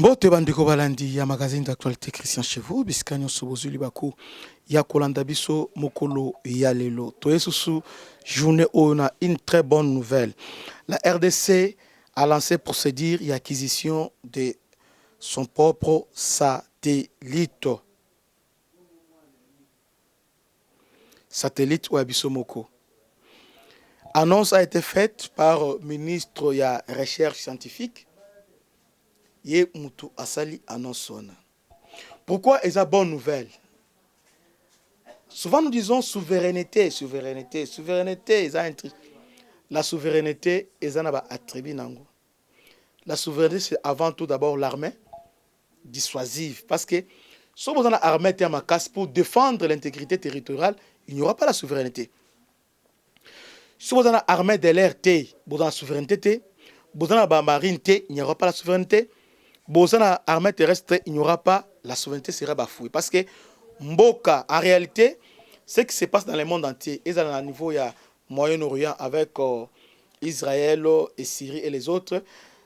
Mbote bandeko balandi ya magazine d'actualité Christian Chevo biskanyo sobozuli bako ya kolanda biso mokolo ya lelo toyesusu journée on a une très bonne nouvelle. La RDC a lancé procédure et acquisition de son propre satellite. Satellite ou Abisomoko. Annonce a été faite par le ministre de la Recherche scientifique. Ye mutu asali annonce. Pourquoi est-ce une bonne nouvelle? Souvent nous disons souveraineté, souveraineté, souveraineté. La souveraineté est un attribut. La souveraineté c'est avant tout d'abord l'armée dissuasive. Parce que si vous avez l'armée pour défendre l'intégrité territoriale, il n'y aura pas la souveraineté. Si vous avez l'armée de l'air, vous avez la souveraineté, vous avez la marine, il n'y aura pas la souveraineté. Si vous avez l'armée terrestre, il n'y aura pas la souveraineté sera bafouée. Parce que Mboka, en réalité, ce qui se passe dans le monde entier, et à niveau Moyen-Orient avec Israël et Syrie et les autres,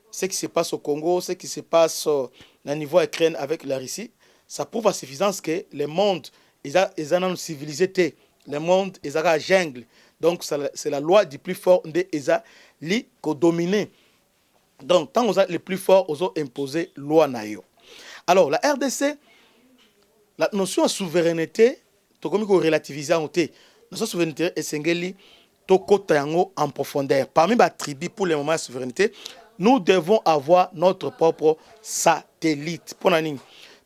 ce qui se passe au Congo, ce qui se passe au niveau Ukraine avec la Russie, ça prouve à suffisance que le monde est une civilisé. Le monde est une jungle. Donc c'est la loi du plus fort de Eza li ko dominer. Donc tant que les plus forts ont imposé loi nayo. Alors la RDC, la notion de souveraineté, to komi ko relativiser en té. Notion de souveraineté est sengeli to kota yango en profondeur. Parmi les tribus pour le moment de souveraineté, nous devons avoir notre propre satellite.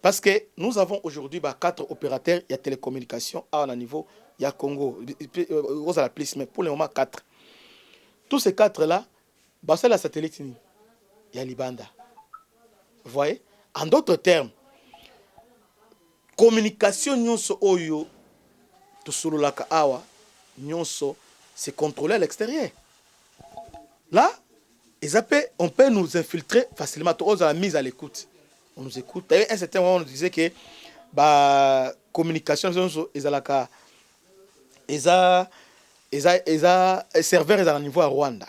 Parce que nous avons aujourd'hui 4 opérateurs de télécommunications à un niveau, il y a Congo, mais pour le moment 4. Tous ces 4-là, c'est la satellite, il y a Libanda. Vous voyez? En d'autres termes, communication nyonso oyo to sololaka awa nyonso c'est contrôlé à l'extérieur. Là, on peut nous infiltrer facilement. On a mise à l'écoute. On nous écoute. D'ailleurs, à un certain moment, on nous disait que la communication, ils serveur à niveau à Rwanda.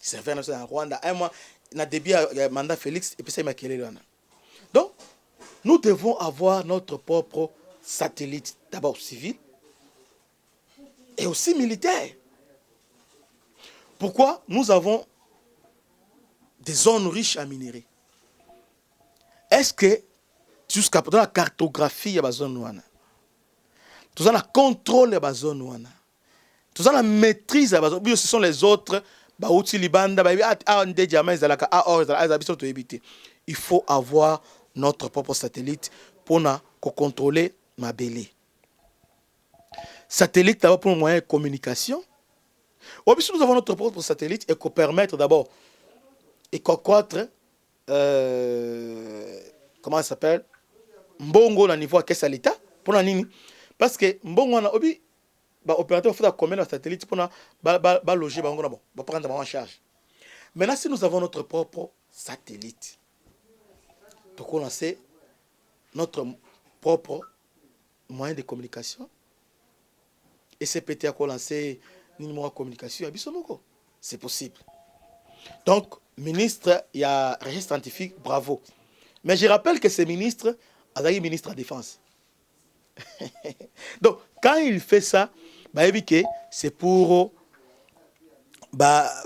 Serveur à Rwanda. Moi, na début mandat Félix et puis ça m'a quitté là. Donc, nous devons avoir notre propre satellite, d'abord civil et aussi militaire. Pourquoi? Nous avons des zones riches en minerais. Est-ce que jusqu'à présent la cartographie de la zone, tout ça le contrôle de la zone, tout ça la maîtrise de la zone, ce sont les autres, il faut avoir notre propre satellite pour contrôler ma belle. Satellite d'abord pour le moyen de communication. Si nous avons notre propre satellite et qu'on permettre d'abord et qu'on croître comment ça s'appelle mbongo na niveau à caisse à l'état pour nini parce que mbongo na obi opérateur faut combien de satellites pour loger bango na bon va prendre en charge. Maintenant si nous avons notre propre satellite donc on sait notre propre moyen de communication et c'est peut-être qu'on lancer numéro de communication à Bisomoko. C'est possible. Donc, ministre, il y a registre scientifique, bravo. Mais je rappelle que ce ministre, il ministre de la Défense. Donc, quand il fait ça, c'est pour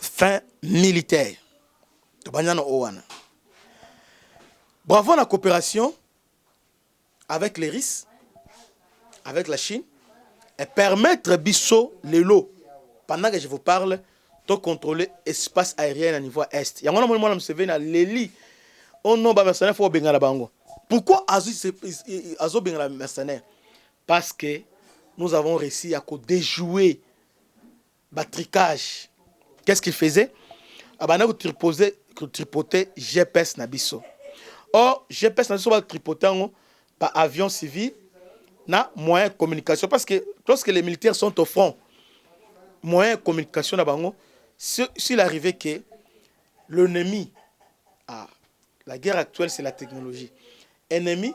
fin militaire. Bravo la coopération avec les RIS, avec la Chine, et permettre Bisso les lots. Pendant que je vous parle, de contrôler l'espace aérien à niveau est. Il y a un moment où je me Léli. On n'a pas mercenaire pour Bengala Bango. Pourquoi Azo Bengala mercenaire? Parce que nous avons réussi à déjouer le tricage. Qu'est-ce qu'il faisait? Il tripotait GPS Nabiso. Or, GPS Nabiso va tripoter par avion civil, na moyen de communication. Parce que lorsque les militaires sont au front, moyen de communication d'abord, s'il arrivait que l'ennemi, la guerre actuelle c'est la technologie, ennemi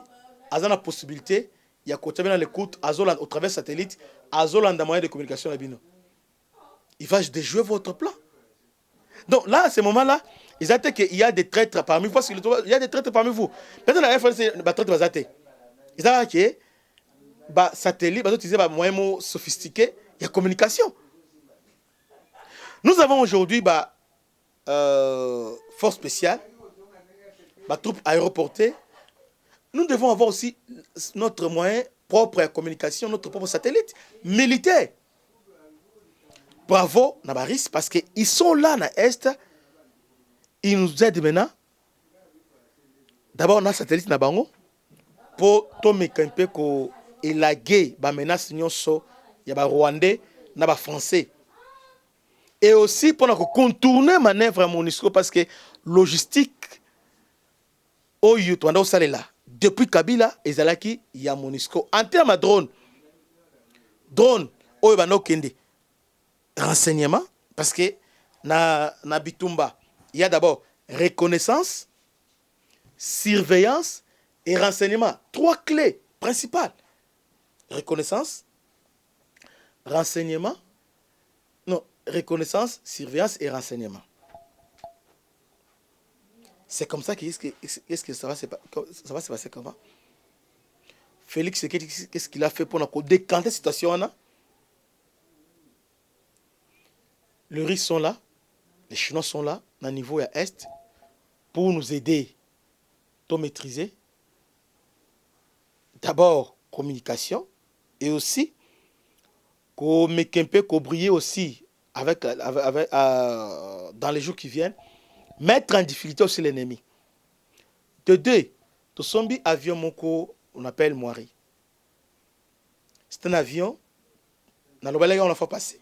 a la possibilité, il y a côté dans l'écoute, au travers satellite, Azoland moyen de communication d'abino. Il va déjouer votre plan. Donc là, à ce moment-là, Ils attendent qu'il y a des traîtres parmi vous. Parce qu'il y a des traîtres parmi vous. Peut-être la FNC, les traîtres vont attendre. Ils attendent que satellite, ils utiliser des moyens sophistiqués. Il y a communication. Nous avons aujourd'hui force spéciale, troupes aéroportées. Nous devons avoir aussi notre moyen propre à communication, notre propre satellite militaire. Bravo, Nabaris, parce qu'ils sont là dans l'Est. Ils nous aident maintenant. D'abord, on a un satellite Nabango pour tomber un peu qu'on élaguer les menaces il y a des Rwandais, des Français. Et aussi pour contourner la manœuvre MONUSCO parce que logistique, depuis Kabila, il y a MONUSCO. En termes de drone, renseignement, parce que na Bitumba, il y a d'abord reconnaissance, surveillance et renseignement. 3 clés principales. Reconnaissance, renseignement, reconnaissance, surveillance et renseignement. C'est comme ça qu'est-ce que ça va se passer comment? Félix, qu'est-ce qu'il a fait pour décanter cette situation là? Les Russes sont là, les Chinois sont là, dans le niveau est, pour nous aider à maîtriser. D'abord, communication, et aussi, qu'on briller aussi dans les jours qui viennent, mettre en difficulté aussi l'ennemi. De deux, tout sombi avion moko, on appelle Moiri. C'est un avion, dans le balai on a fait passer.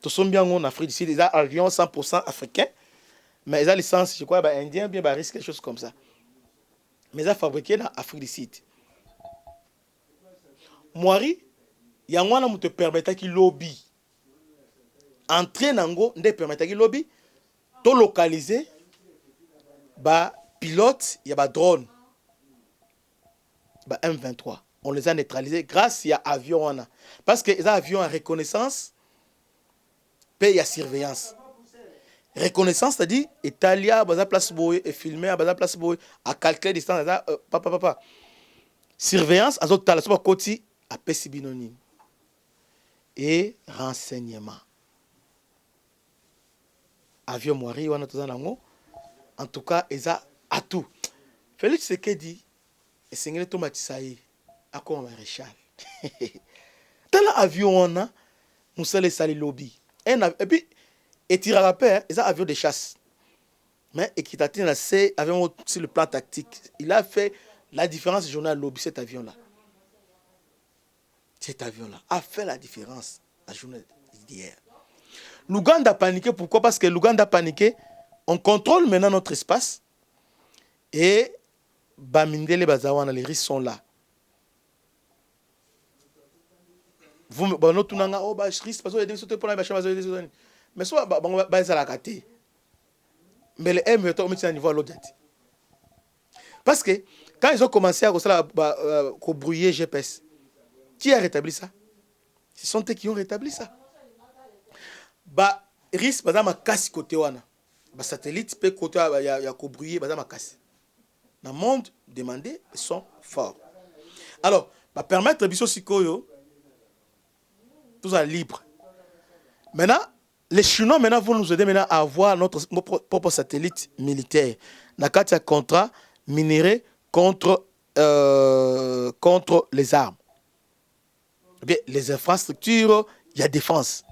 Tout sombi en Afrique du Sud, ils ont un avion 100% africain, mais ils ont licence, je crois, indien, bien risque quelque chose comme ça. Mais ils ont fabriqué dans l'Afrique du Sud. Moiri, il y a un te permettre qu'il lobby. Entrer dans le ne permettre qu'il lobby. To localiser pilote, il y a drone. M23. On les a neutralisés grâce à avion. Parce que les avions en reconnaissance, il y a surveillance. Reconnaissance, c'est-à-dire, Italia, baza place boy, et filmer, à baza place boy, à calculer distance, papa. Surveillance, à zot tala, soba koti, à pesibinoni. Et renseignement. Avion Moiri, on a tout ça en tout cas, ils ont à tout. Félix Sekedi, et Seigneur Thomas Tissaï, à quoi on maréchal. Dans l'avion, on a, nous sommes les salés lobby. Et puis, et tire à la paix, ils ont avion de chasse. Mais Equitatif, c'est avion sur le plan tactique. Il a fait la différence du journal lobby, cet avion-là. Cet avion-là a fait la différence la journée d'hier. L'Ouganda a paniqué. Pourquoi? Parce que l'Ouganda a paniqué. On contrôle maintenant notre espace. Et Bamindele Bazawana, les risques sont là. Vous me dites, oh, bah, je risque parce que les sauter pour la machin, mais soit, bah, ça la gâté. Mais les M, on met à niveau à l'autre. Parce que quand ils ont commencé à brouiller GPS, qui a rétabli ça? Ce sont eux qui ont rétabli ça. Bah, risque, par exemple, casse côté wana. Bah, satellite peut côté il y a brouiller, par exemple, casse. Dans le monde, demandés sont forts. Alors, bah, permettre Bisso Sikoyo, tout ça libre. Maintenant, les Chinois vont nous aider maintenant à avoir notre propre satellite militaire. Dans le cadre de contrat minéré contre les armes. Bien, les infrastructures, il y a défense.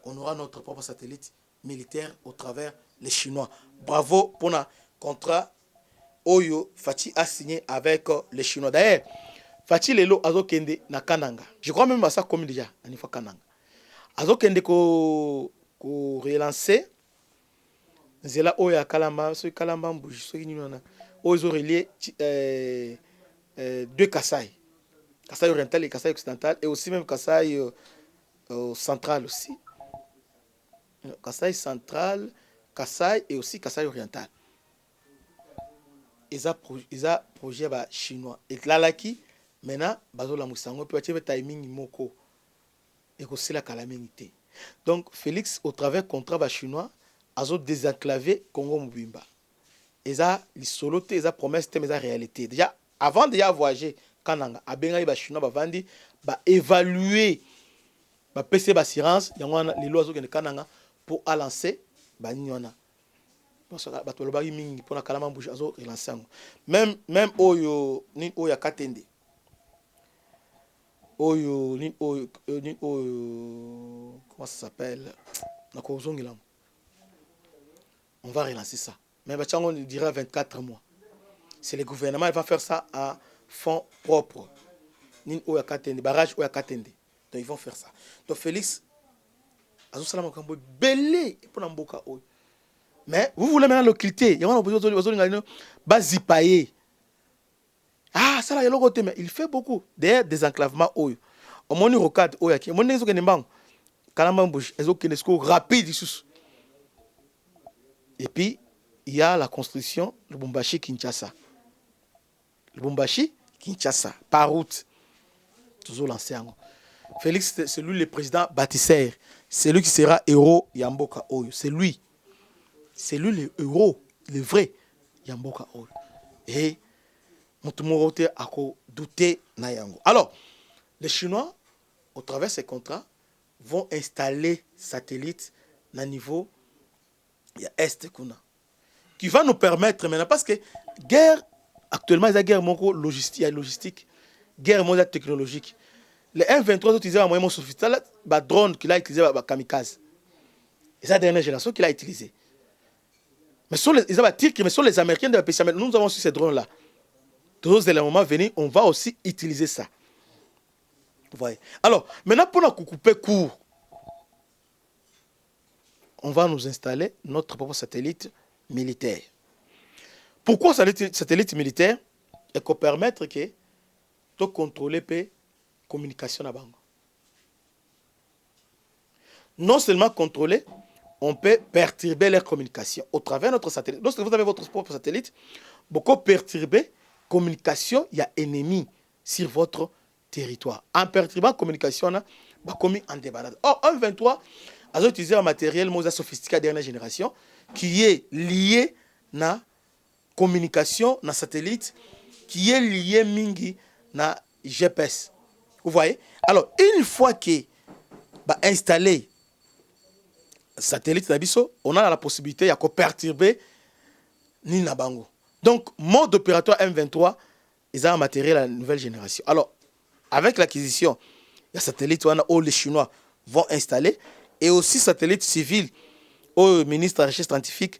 On aura notre propre satellite militaire au travers les Chinois. Bravo pour le contrat Oyo Fati a signé avec les Chinois. D'ailleurs, Fati Lelo Azokende na Kananga. Je crois même à ça comme déjà, à niveau Kananga. Azokende ko relancer. Zela Oya Kalamba, ce Kalamba Mbouji, ce qui nous a. Oyo relié deux Kasaï. Kasaï oriental et Kasaï occidental. Et aussi même Kasaï central aussi. Kasaï central, Kasaï et aussi Kasaï oriental. Ils ont projet chinois. Et là, maintenant, bazo la moussango, puis tu as timing moko. Et aussi la calamité. Donc, Félix, au travers contrat chinois, azo désenclaver Congo Mobimba. Et ça, les solo, et ça promesse, mais ça réalité. Déjà, avant de voyager, Kananga, Abenga, ba Chinois, ba Vandi, ba évaluer, ba PC, ba assurance, il y a les lois de Kananga pour lancer, ba Niona. Parce que ba tolo ba mingi pour na kalama bouge azo relancer. Même oyo ni oya katende. Oyo ni oyo comment ça s'appelle? Na ko zongilam. On va relancer ça. Mais on dirait 24 mois. C'est le gouvernement qui va faire ça à fonds propres. Ni oya katende, barrage oya katende. Donc ils vont faire ça. Donc Félix azo salama kambo belé pour na mboka oyo. Mais vous voulez maintenant l'occulter. Il y a un peu de ah, ça là, il y a l'autre mais il fait beaucoup. D'ailleurs, des enclavements. Au moins, il rocade. Au moins, il y a des banques. Rapide. Et puis, il y a la construction de Lubumbashi-Kinshasa. Lubumbashi-Kinshasa, par route. Toujours lancé. Félix, c'est lui le président bâtisseur. C'est lui qui sera héros Yamboka Oyo. C'est lui. C'est lui le héros, le vrai Yamboka Oyo. Et Moutoumorote a douté Nayango. Alors, les Chinois, au travers de ces contrats, vont installer satellites à niveau est qui va nous permettre maintenant, parce que guerre, actuellement, il y a guerre logistique, guerre mondiale technologique. Les M23 ont utilisé un moyen sophistiqué, le drone qu'il a utilisé, le kamikaze. C'est la dernière génération qu'il a utilisé. Mais sur les, ils ont tiré, mais sur les Américains de la PCM, nous avons sur ces drones-là. Tous les moments venus, on va aussi utiliser ça. Vous voyez. Alors, maintenant, pour nous couper court, on va nous installer notre propre satellite militaire. Pourquoi satellite militaire? Et qu'on permettre que de contrôler la communication à Bango. Non seulement contrôler, on peut perturber leur communication au travers de notre satellite. Lorsque vous avez votre propre satellite, beaucoup perturber communication, il y a ennemi sur votre territoire. En perturbant la communication, on a commis en débandade. Or, 1.23 a utilisé un matériel sophistiqué de dernière génération qui est lié à la communication, na satellite, qui est lié mingi na GPS. Vous voyez? Alors, une fois que installé satellite nabiso, on a la possibilité de perturber ni nabango. Donc, mode opératoire M23, ils ont un matériel à la nouvelle génération. Alors, avec l'acquisition, il y a satellite où les Chinois vont installer, et aussi satellite civil, où le ministre de la Recherche scientifique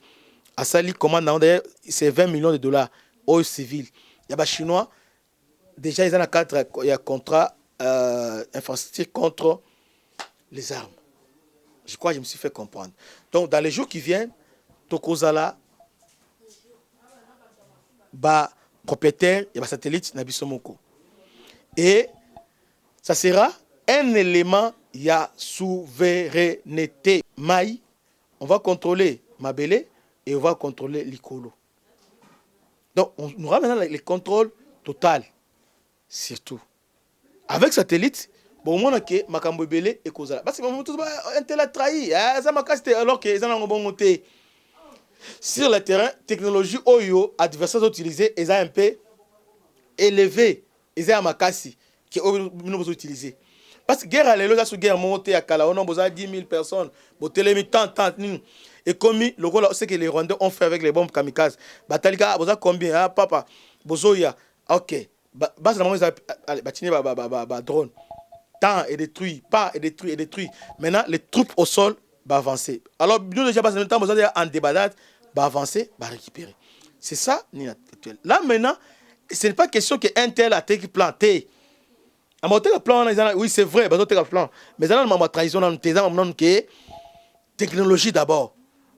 a sali commande, d'ailleurs, c'est 20 millions de dollars au civil. Il y a des Chinois, déjà, ils ont un contrat infrastructure contre les armes. Je crois que je me suis fait comprendre. Donc, dans les jours qui viennent, Tokozala, propriétaire, il y a un satellite Nabisomoko. Et ça sera un élément, il y a souveraineté. Maï, on va contrôler Mabele et on va contrôler l'Ikolo. Donc, on nous ramène les contrôles total, surtout. Avec satellite, bon, on a que Makambo Bele et Kozala. Parce que un tel a trahi, alors que les gens ont monté. Sur le terrain, technologie Oyo, adversaires utilisés, ils ont un peu élevé. Ils ont un makasi qui nous utilisé. Parce que guerre à l'élo, la guerre montée à Kala, on a besoin de 10 000 personnes. Pour télémi, tant. Et comme le rôle, c'est que les Rwandais ont fait avec les bombes kamikazes. Batalika, vous avez combien? Ah, papa, Bozoya. Ok. Bas, ils ont drone. Tant et détruit, pas et détruit, et détruit. Maintenant, les troupes au sol vont avancer. Alors, nous déjà, parce que le temps, vous avez en débandade, va avancer, va récupérer. C'est ça, là, maintenant, ce n'est pas question qu'un tel a été planté. À mon plan, oui, c'est vrai, plan. Mais dans la trahison, on a technologie d'abord.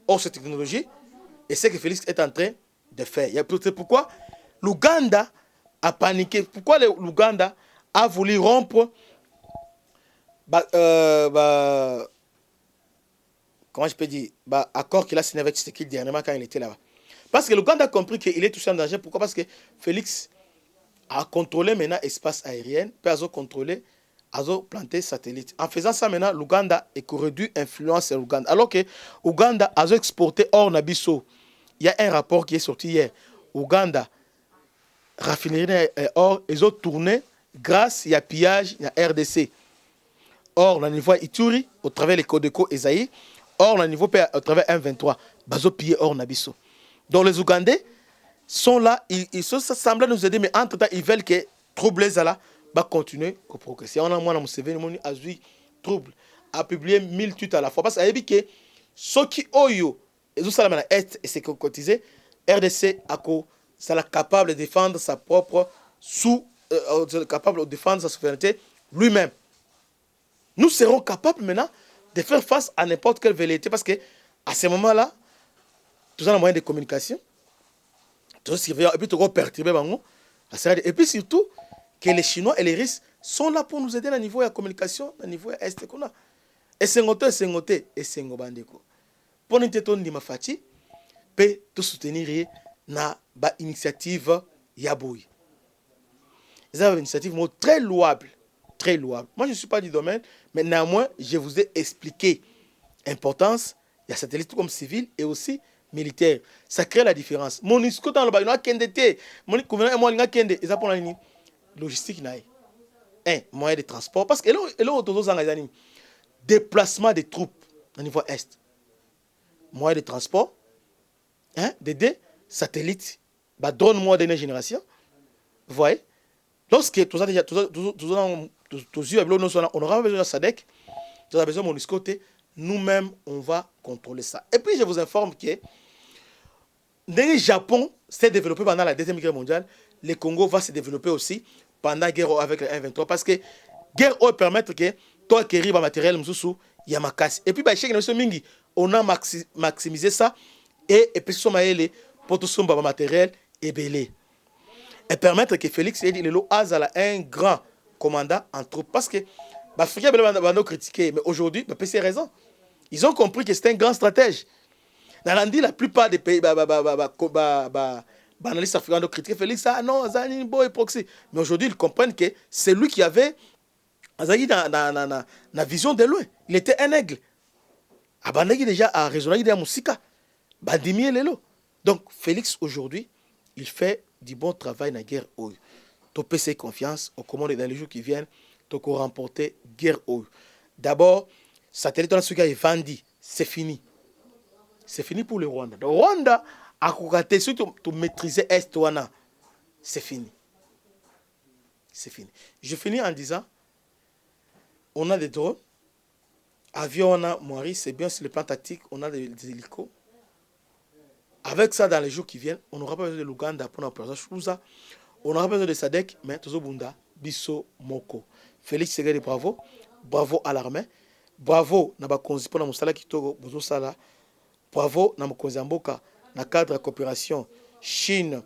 Or, cette technologie, et c'est que Félix est en train de faire. C'est pourquoi l'Ouganda a paniqué. Pourquoi l'Ouganda a voulu rompre comment je peux dire, accord qu'il a signé avec Tshisekedi dernièrement quand il était là-bas. Parce que l'Ouganda a compris qu'il est touché en danger. Pourquoi? Parce que Félix a contrôlé maintenant l'espace aérien, peut contrôler azo planté satellite. En faisant ça maintenant, l'Ouganda est réduit influence l'Ouganda. Alors que Ouganda a exporté hors Nabiso. Il y a un rapport qui est sorti hier. Ouganda, raffinerie or, ils ont tourné grâce à pillage à RDC. Or, le niveau Ituri, au travers les Codeco et Zaï, or, le niveau au travers M23, bazo pillé hors Nabiso. Donc les Ougandais sont là, ils sont semblent nous aider, mais entre-temps, ils veulent que troubles là va continuer au progresser. On a moi dans Museveni, a vu trouble, a publié 1000 tweets à la fois. Parce qu'il a dit que ceux qui ont eu, et tout ça, la est et c'est cotisé, RDC est capable de défendre sa propre capable de défendre sa souveraineté lui-même. Nous serons capables maintenant de faire face à n'importe quelle velléité parce que à ce moment-là, tout ça, le moyen de communication, tout ça, et puis tout ça, perturber, et puis surtout, que les Chinois et les Russes sont là pour nous aider au niveau de la communication, au niveau de l'Est. Et c'est ngoté, et c'est ngobandeko. Pour nous aider à Fati, peut tout soutenir na ba initiative Yaboui. C'est une initiative très louable, très louable. Moi, je ne suis pas du domaine, mais néanmoins, je vous ai expliqué l'importance de satellite comme civil et aussi militaire. Ça crée la différence. Mon discours dans le bas, il y a kendete, mon gouvernement, il y a kendete, ils apprennent logistique naïe. Un moyen de transport parce que là déplacement des troupes au niveau est. Moyen de transport, hein, des satellites, bah drone moi dernière génération. Vous voyez? Lorsque tout ça déjà on aura besoin de SADC, on a besoin de mon côté, nous-mêmes on va contrôler ça. Et puis je vous informe que le Japon s'est développé pendant la Deuxième Guerre mondiale, le Congo va se développer aussi pendant la guerre avec le M23 parce que la guerre va permettre que toi acquérir le matériel, il y a ma casse. Et puis, on a maximisé ça et puis, pour tout ce matériel et belé. Et permettre que Félix Tshisekedi a un grand commandant en troupes. Parce que les Africains vont critiquer, mais aujourd'hui, c'est raison. Ils ont compris que c'est un grand stratège. La plupart des pays, analystes africains ont critiqué Félix, ah non, Zani, boy, proxy. Mais aujourd'hui, ils comprennent que c'est lui qui avait la vision de loin. Il était un aigle. Abandagi déjà a raisonné de la musique. Bandimi lelo. Donc, Félix, aujourd'hui, il fait du bon travail dans la guerre. Tu peux faire confiance aux commandes dans les jours qui viennent. Tu peux remporter la guerre. D'abord, satellite dans ce qui est vendu, c'est fini. C'est fini pour le Rwanda. Le Rwanda a raté surtout de maîtriser Est. C'est fini. C'est fini. Je finis en disant, on a des drones, avions, on a Maurice, c'est bien sur le plan tactique, on a des hélicos. Avec ça, dans les jours qui viennent, on n'aura pas besoin de l'Ouganda pour l'opération Chouza. On n'aura pas besoin de SADC, mais Tozo Bunda, Bisso, Moko. Félix Tshisekedi, bravo. Bravo à l'armée. Bravo, Naba Konzi, pour la Moussala Kitogo, Bozo Sala. Bravo, Naba Konzi Mboka, na cadre de coopération Chine,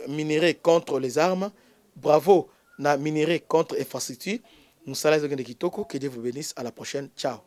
minerai contre les armes. Bravo, na minerai contre infrastructure. Moussala Zogende Kitoko, que Dieu vous bénisse. À la prochaine. Ciao.